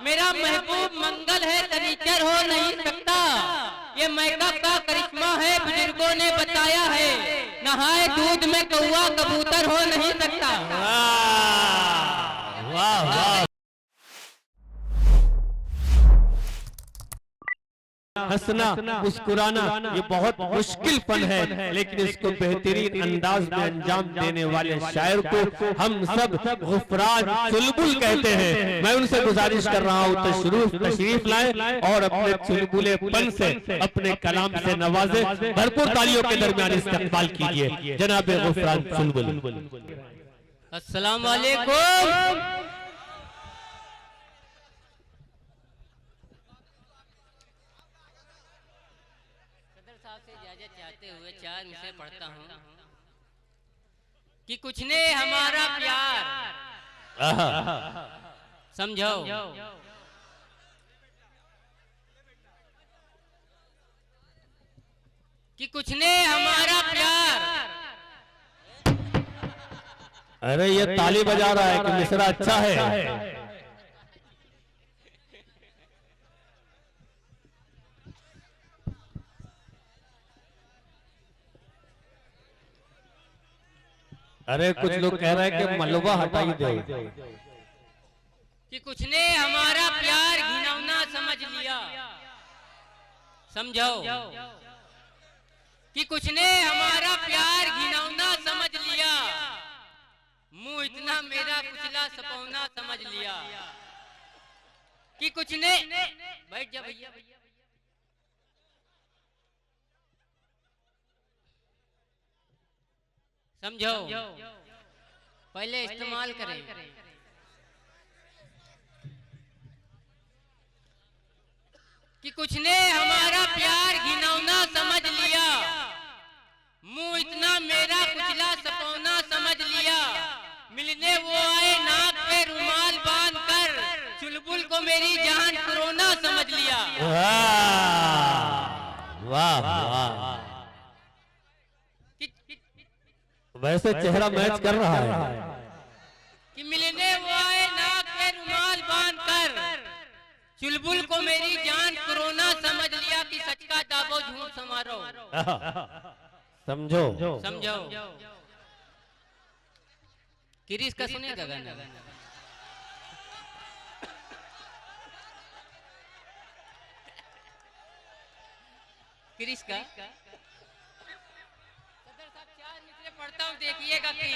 मेरा महबूब मंगल है तनीचर हो नहीं सकता। ये मेकअप का करिश्मा है, बुजुर्गों ने बताया है। नहाए दूध में कौवा कबूतर हो नहीं सकता। वाह वाह। हंसना मुस्कुराना ये बहुत मुश्किल फन है, लेकिन इसको बेहतरीन अंदाज में अंजाम देने वाले शायर को हम सब गुफरान चुलबुल कहते हैं। मैं उनसे गुजारिश कर रहा हूँ तशरीफ लाएं और अपने चुलबुलेपन से अपने कलाम से नवाजे। भरपूर तालियों के दरमियान इस्तकबाल कीजिए जनाब गुफरान चुलबुल। अस्सलाम वालेकुम। चाहते हुए चार मिसरे पढ़ता हूँ कि कुछ ने हमारा प्यार समझो, कि कुछ ने हमारा प्यार। अरे ये ताली बजा रहा है कि मिसरा अच्छा है। अरे कुछ लोग कह रहे हैं कि मलबा हटाई दो। कि कुछ ने हमारा प्यार घिनौना समझ लिया, समझो। कि कुछ ने हमारा प्यार घिनौना समझ लिया, मुंह इतना मेरा कुचला सपौना समझ लिया। कि कुछ ने बैठ जा भैया, समझो, पहले इस्तेमाल करें। कि कुछ ने हमारा प्यार घिनौना समझ लिया, मुंह इतना मेरा कुचला सपौना समझ लिया। मिलने वो आए नाक पे रुमाल बांध कर, चुलबुल को मेरी जान कोरोना समझ लिया। वाह वाह। वैसे चेहरा मैच कर रहा है। कि मिलने वो आए नाक पे रुमाल बांध कर, चुलबुल को मेरी जान कोरोना समझ लिया। कि सच का दावो झूठ समारो, समझो समझो। किरिस का सुनेगा गाना? किरिस का पढ़ता हूँ, देखिएगा कि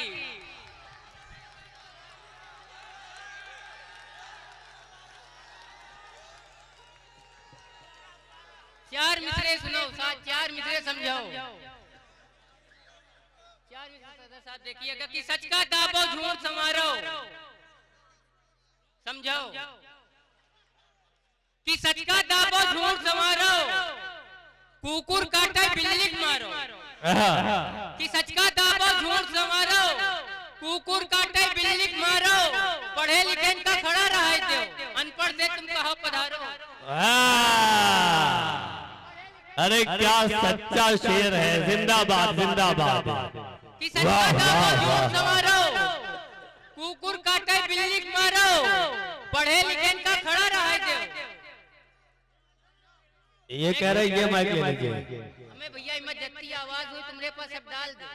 चार मिसरे सुनो, चार मिसरे समझो। चार मिसरे साथ देखिएगा कि सच का दावो झूठ समारो, समझो। कि सच का दावो झूठ समारो, कुकुर काटे बिल्ली मारो। कि सच का दावो झूठ समारो, कुकुर काटे बिल्ली मारो। पढ़े लिखे का खड़ा रहा दो, अनपढ़ से तुम कहो पधारो। अरे क्या सच्चा शेर है, जिंदाबाद जिंदाबाद। कि सच का दावो झूठ समारो, कुकुर काटे बिल्ली मारो। पढ़े लिखे का खड़ा रहा दो। ये कह रहे ये माइक ले लीजिए। हमें भैया हिम्मत जगती आवाज हुई तुमरे पास सब डाल दे।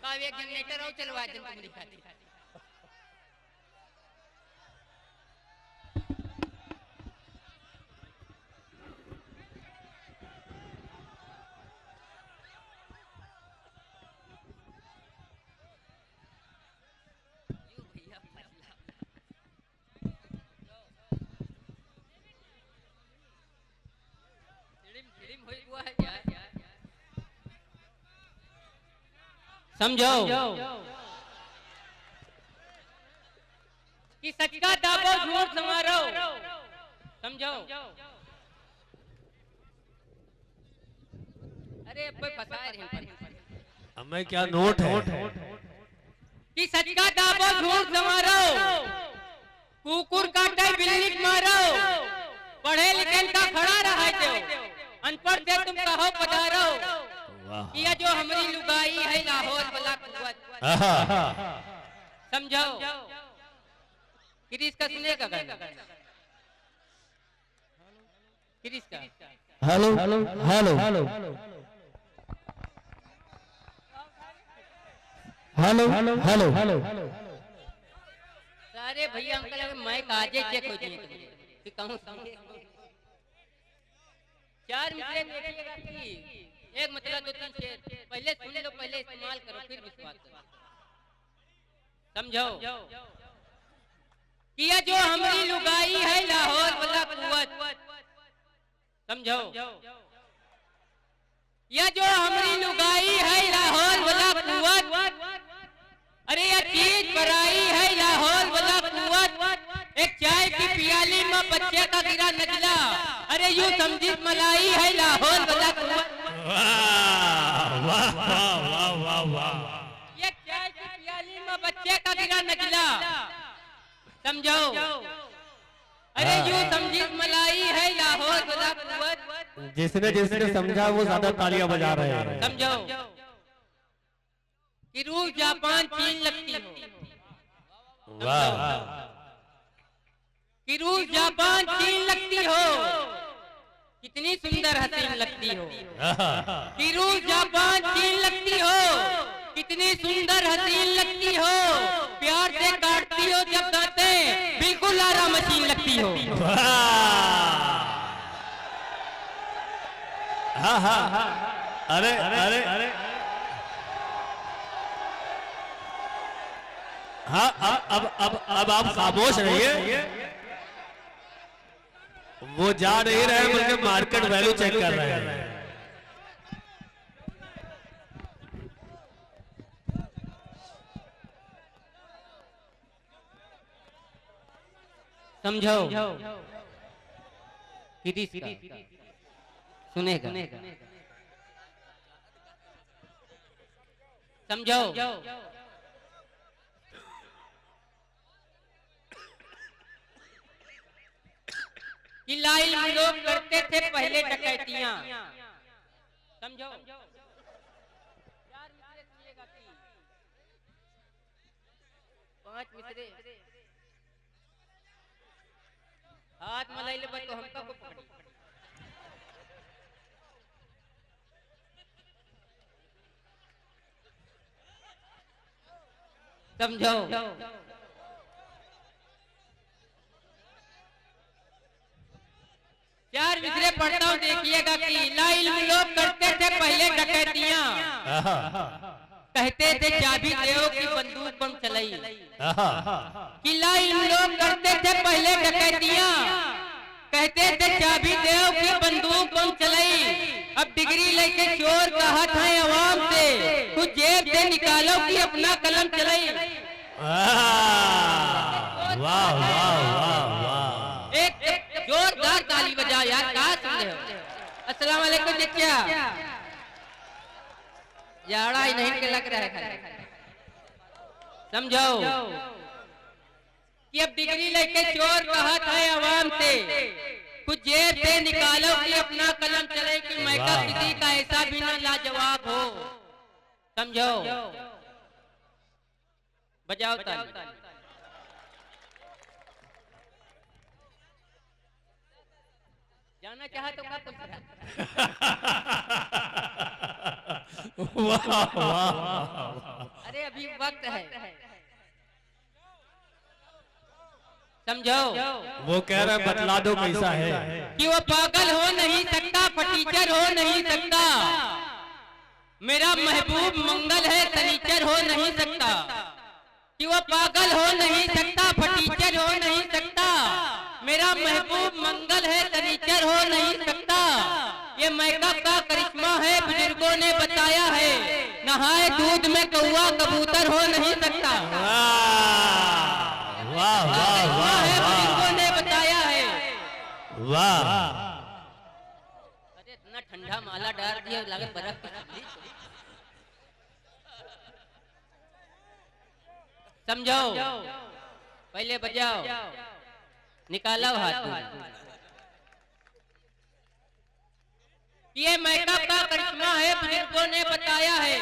का एक जनरेटर आओ चलवा दे तुम्हारी खातिर। समझो कि सच का दावो झूठ समारो, समझो। अरे अब कोई फंसा रहे हमें क्या नोट है। कि सच का दावो झूठ समारो, कुकुर काटे बिल्ली मारो। पढ़े लिखे का खड़ा रहा दो, अनपढ़ से तुम कहो पधारो। ये जो हमारी लुगाई है लाहौर वाला कुवत, समझो। किरिस का सुनेगा गाना? किसका? Hello hello hello hello hello hello hello अरे भैया अंकल माइक आजे चेक हो जाए कि कहूँ 4 मिनट देखिएगा कि एक मतलब 2-3 शेर पहले सुन लो, पहले इस्तेमाल करो फिर विश्वास करो। समझो कि ये जो हमारी लुगाई है लाहौर वाला कुवत, समझो यह जो हमारी लुगाई है लाहौर वाला कुवत, अरे ये चीज पराई है लाहौर वाला कुवत, एक चाय की पियाली में बच्चे का गिरा नजला, अरे यूं समझी मलाई है लाहौर वाला कुवत। वाह वाह वाह वाह वाह। ये चाय की पियाली में बच्चे का गिरा नजला, समझो अरे यूं समझी मलाई है लाहौर वाला कुवत। जिसने जिसने समझा वो ज्यादा तालियां बजा रहे हैं। समझो कि रूस जापान चीन लगती हो, वाह कि रूस जापान चीन लगती हो, कितनी सुंदर हसीन लगती हो, कि रूस जापान चीन लगती हो, कितनी सुंदर हसीन लगती हो, प्यार से काटती हो जब दांते बिल्कुल आरा मशीन लगती हो। हाँ हाँ हाँ। अरे अरे अरे हाँ अब आप खामोश रहिए। वो जा नहीं रहे बल्कि मार्केट वैल्यू चेक कर रहे हैं। समझो सुनेगा, समझो कि लाइल लोग करते थे पहले डकैतियां, समझो 4 मिसरे सुनिएगा कि 5 मिसरे हाथ मलाई ले तो हमका को पकड़ी। समझो 4 मिसरे पढ़ता हूँ देखिएगा कि लाइल लोग करते थे पहले डकैतियां, कहते थे चाबी देओ की बंदूक बम चलाई, कि लाइल लोग करते थे पहले डकैतियां, कहते थे चाबी देओ की बंदूक बम चलाई, अब डिग्री लेके चोर कहत है अवाम से कुछ जेब से निकालो कि अपना कलम चलाई। वाह वाह वाह वाह। एक जोरदार ताली बजाओ यार, कहा सुन रहे हो। अस्सलाम वालेकुम जिक्या, जाड़ा ही नहीं के लग रहा है। समझो कि अब डिग्री लेके चोर कहत है अवाम से कुछ जेब से निकालो कि अपना कलम चले, कि मैं का किसी का ऐसा भी ना लाजवाब हो। समझो बजाओ ताली। जाना चाहा तो क्या पूछ रहा? वाह वाह। अरे अभी वक्त है। समझो वो कह रहा है बतला दो कैसा है कि वो पागल हो नहीं सकता, फटीचर हो नहीं सकता, मेरा महबूब मंगल है सनीचर हो नहीं सकता, कि वो पागल हो नहीं सकता, फटीचर हो नहीं सकता, मेरा महबूब मंगल है सनीचर हो नहीं सकता, ये मेकअप का करिश्मा है बुजुर्गों ने बताया है, नहाए दूध में कौवा कबूतर हो नहीं सकता। वाह वाह वाह बुजुर्गों ने बताया है। वाह। अरे इतना ठंडा माला डाल दिया लगे बर्फ की ठंडी। समझो पहले बजाओ, निकालो हाथ। ये मेकअप का करिश्मा है बुजुर्गों ने बताया है,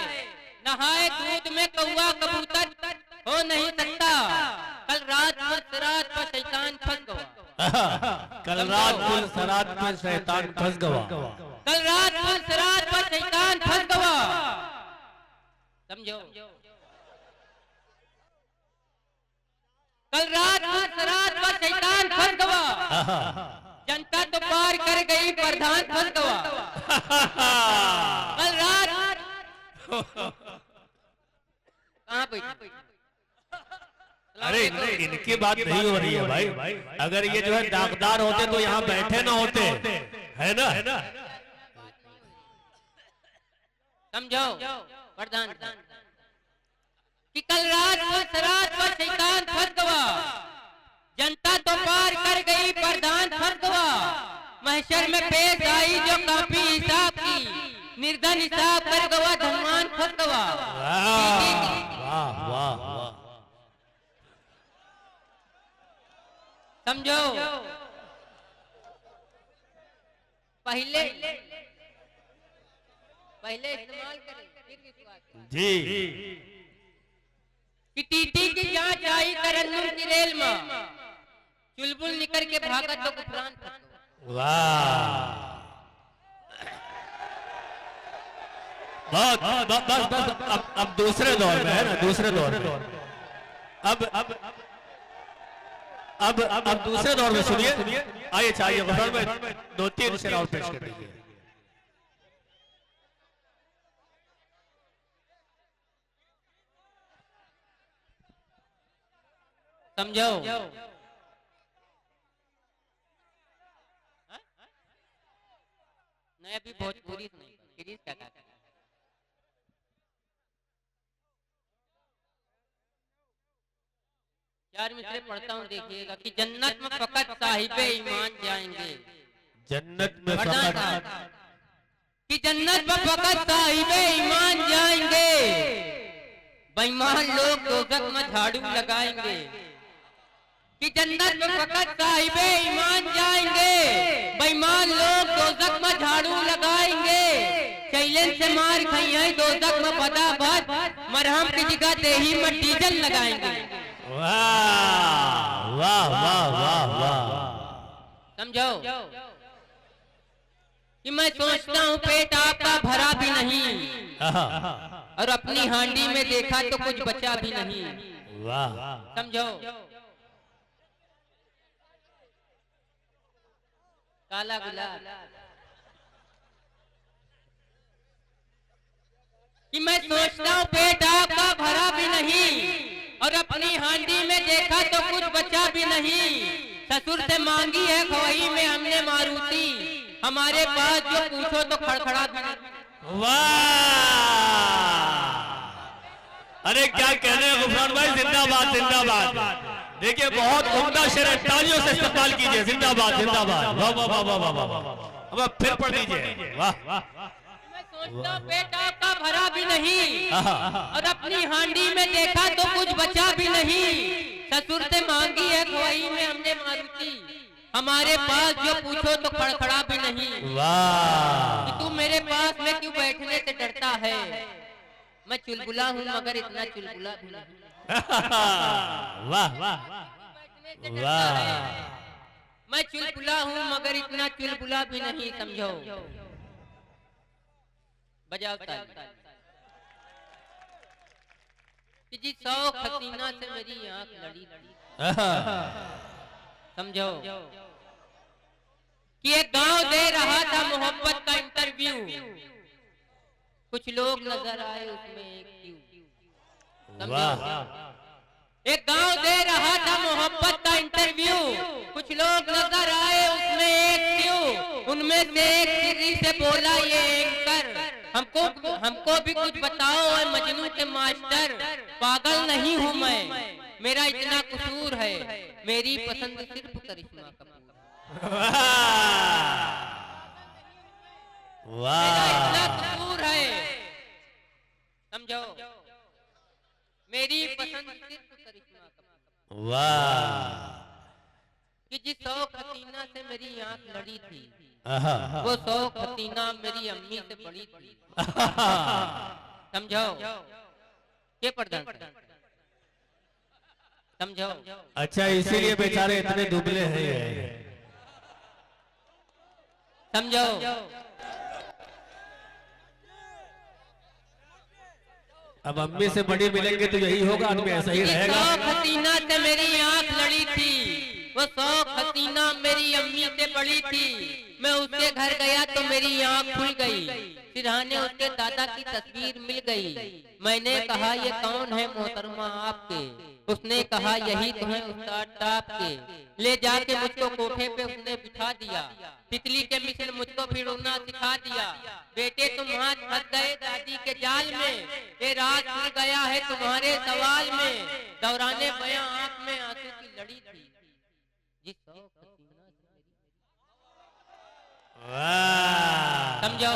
नहाए दूध में कौवा कबूतर हो नहीं सकता, कल रात पर शैतान फंस गया। कल रात पुल सरात में शैतान फंस गवा। कल रात पुल सरात पर शैतान फंस गवा। समझो, कल रात पुल सरात पर शैतान फंस गवा। जनता तो पार कर गई, प्रधान फंस गवा। कल रात कहाँ बैठे? अरे इनकी बात नहीं हो रही है भाई। अगर ये जो है दागदार होते तो यहाँ बैठे ना होते, है ना? समझो प्रधान कि कल रात पुल सरात पर शैतान फंस गवा। जनता तो पार कर गई, प्रधान फंस गवा। महशर में पेश आई जो काफी हिसाब की, निर्धन हिसाब कर गवा, धनवान फंस गवा। वाह वाह वाह। समझो, पहले इस्तेमाल करें फिर विश्वास जी। कि टीटी की जांच आई तरन्नुम की रेल में, चुलबुल निकल के भागा तो गुफरान फंस। वाह, बस अब दूसरे दौर में है ना, दूसरे दौर में। अब दूसरे दौर में सुनिए। आइए चाहिए गुफरान में 2-3 शेर और पेश कर दीजिए। समझो, नहीं अभी भोजपुरी नहीं, सीरीज क्या कहते हैं? चार मिसरे पढ़ता हूँ, देखिएगा कि जन्नत में फकत साहिबे ईमान जाएंगे। जन्नत में फकत, कि जन्नत में फकत साहिबे ईमान जाएंगे, बेईमान लोग दोज़ख में झाड़ू लगाएंगे। कि जन्नत में फकत साहिबे ईमान जाएंगे, बेईमान लोग दोज़ख में झाड़ू लगाएंगे। चैलेंज से मार खाइए दोज़ख में फटाफट, मरहम की जगह देही में डीजल लगाएंगे। वाह वाह वाह वाह वाह। समझो कि मैं सोचता हूँ पेट आपका भरा भी नहीं, और अपनी हांडी में देखा तो कुछ बचा भी नहीं। वाह। समझो, काला गुलाब कि मैं सोचता हूँ पेट आपका भरा भी नहीं, और अपनी हांडी में देखा तो कुछ बचा भी नहीं। ससुर से मांगी है खवई में हमने मारुति, हमारे पास जो पूछो तो खड़खड़ा भी नहीं। वाह, अरे क्या कहने हैं गुफरान भाई, जिंदाबाद जिंदाबाद। देखिए बहुत उम्दा शेर है, तालियों से इस्तेमाल कीजिए। जिंदाबाद जिंदाबाद। वाह वाह वाह वाह वाह। अब फिर पढ़ दीजिए। वाह। मैं सोचता हूँ पेट आपका भरा भी नहीं, और अपनी हांडी में देखा तो कुछ बचा भी नहीं। ससुर से मांगी है खवई में हमने मारुति, हमारे पास जो पूछो तो खड़खड़ा भी नहीं। वाह, कि तू मेरे पास में क्यों बैठने से डरता है, मैं चुलबुला हूँ मगर इतना चुलबुला भी नहीं। वाह वाह वाह। मैं चुलबुला हूँ मगर इतना चुलबुला भी नहीं। समझो, बजाओ ताली। कि जी 100 हसीना से मेरी आंख लड़ी थी। समझो कि एक गांव दे रहा था मोहब्बत का इंटरव्यू, कुछ लोग नजर आए उसमें एक क्यों। एक गांव दे रहा था मोहब्बत का इंटरव्यू, कुछ लोग नजर आए उसमें एक क्यों। उनमें से एक सिरी से बोला ये एंकर, हमको भी कुछ बताओ और मजनू के मास्टर, पागल नहीं हूँ मैं, मेरा इतना कसूर है, मेरी पसंद सिर्फ करिश्मा कपूर। मेरा इतना कसूर है, समझो, मेरी पसंद सिर्फ करिश्मा कपूर। वाह, कि जिस 100 हसीना से मेरी आंख लड़ी थी, वो 100 हसीना मेरी अम्मी से बड़ी थी। समझो, ये प्रधान समझो। अच्छा, इसीलिए बेचारे इतने दुबले हैं ये। समझो। अब अम्मी से बड़ी मिलेंगे तो यही होगा, आदमी ऐसा ही रहेगा। 100 हसीना से मेरी आंख लड़ी थी, वो 100 हसीना मेरी अम्मी से बड़ी थी। मैं उसके घर गया तो मेरी आंख खुल गई, सिरहाने उसके दादा की तस्वीर मिल गई। मैंने कहा ये कौन है मोहतरमा आपके? उसने कहा यही तो है उस्ताद टाप के। ले जाके मुझको कोठे पे उसने बिठा दिया, तितली के मिसल मुझको फिर उड़ना सिखा दिया। बेटे तुम हाथ फंस गए दादी के जाल में, ये रात फिर गया है तुम्हारे सवाल में। दौराने बयां आंख में आंसू की लड़ी थी, जिस वाह। समझो।